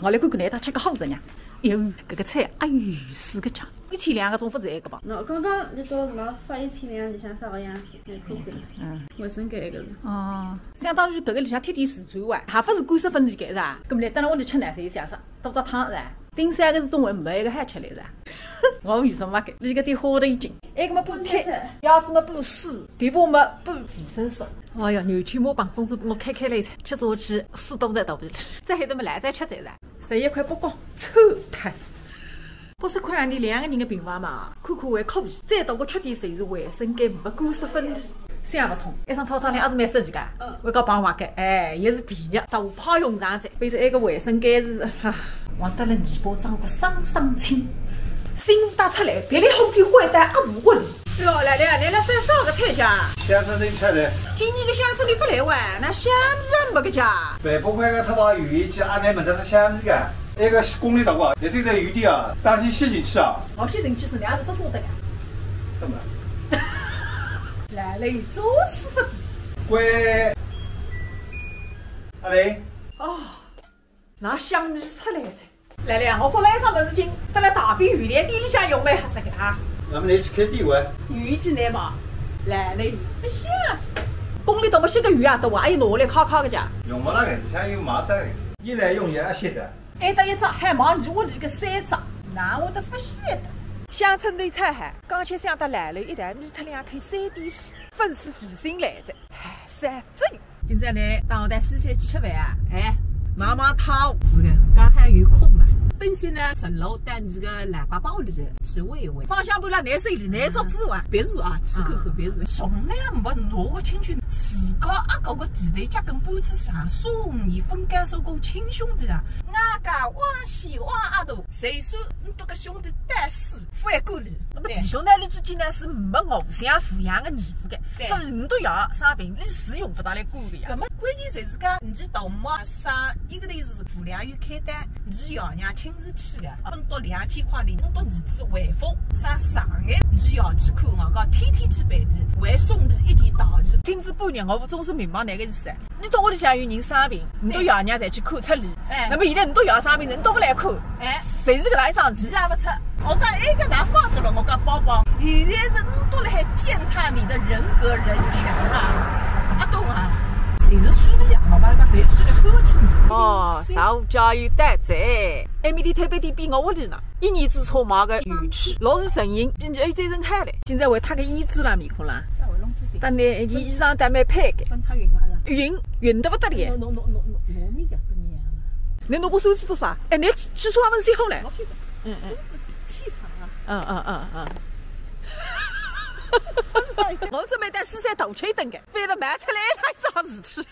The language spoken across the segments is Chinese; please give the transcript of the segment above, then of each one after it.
我来看看那他吃个好着呢。哟，这个菜，哎呦，4个酱，1000两个中不是一个吧？那刚刚那个我发1000两里向啥个样子？来看看。卫生间个是。哦，相当于搿个里向天天自转哇，还不是管10分钱个是吧？搿么来等了屋里吃呢，谁想啥？多少汤是吧？顶3个是中午没一个还吃来是吧？我为什么给？你个点花头精，那个么补菜，鸭子么补水，皮包么补维生素。哎呀，牛圈马棒总是我开来菜，吃下去水都在肚皮里。再后头么来再吃再是。11块8包，臭太！80块你2个人的病房嘛，看看还可以。最大的缺点就是卫生间没管10分，想不通。一张套餐里也是蛮设计个，我讲帮我改，哎，也是便宜，但我怕用上再。反正那个卫生间是哈，忘得了泥巴长个双双清，新妇打出来，别里后天坏蛋阿无活力。哟，来来，来了三少个菜价。香椿人吃的。今年个香椿你不来哇？那香米没个价。万把块个他把鱼一去，阿奶问的是香米个。那个公里大瓜，你这个鱼的啊，当心吸进去啊！我吸进去是两是不舍得个。怎么？来了，早吃不低。乖。阿雷。哦，那香米出来着。来来，我觉着一桩么事情，得了大便鱼连店里向用蛮合适个啊。那么你去开店哇？鱼进来嘛，来了不香子。公里多么些个鱼啊，多啊，还有拿来烤个家。用不那个，像有马山的，一来用也吸的。还得一只还忙你我这个3只，那我都不晓得。乡村头菜哈，刚才想得来了一袋米特2口3点水，粉丝费心来着，哎，3只。今朝呢，到我带西山去吃饭啊，哎，忙汤。是的，刚好有空嘛。本身呢，10楼带你个腊八包里头去喂一喂。方向盘啦，难手里难做主啊。别是啊，去看看别是。从来没拿过亲戚，自家阿哥个弟弟家跟班子上4、5年分干手过亲兄弟啊，俺家往西往阿头，谁说你多个兄弟带死翻锅里？那么弟兄那里最近呢是没互相抚养个义务的，所以你都要生病，你是用不到来管的呀。搿么关键就是讲，你头毛生一个头是妇联有开单，你要娘亲自去的，分到2000块里，分到儿子回复上上海，你要去看我讲，天天去办理，还送你一件大衣。听子半日，我总是明白那个意思。你到屋里向有人生病，你都要娘再去看出理。哎，那么现在你都要生病，你都不来看，哎，谁是搿能一桩事？也不出。我讲哎个哪放着了？我讲宝宝，现在是你都来践踏你的人格人权啊！阿东啊！谁是苏里啊？老板讲谁苏里呵亲戚？哦，上午加油带在，埃面的台北店比我屋里呢，1年之差买个园区，老是神隐，并且还再人海嘞。现在为他个胭脂啦，面孔啦，但呢，伊衣裳带蛮配个，匀得不得了。糯米的不一样了。你拿把手指做啥？哎，你起床问谁好嘞？嗯。气场啊。我准备带4、3大车灯的，为了卖出来一桩事体。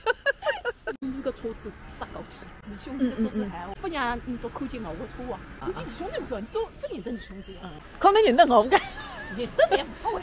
你这个车子杀过去，你兄弟的车子还不让你都看见我车啊？估计你兄弟不说，你都不认得你兄弟啊？可能认得我个，认得也无所谓。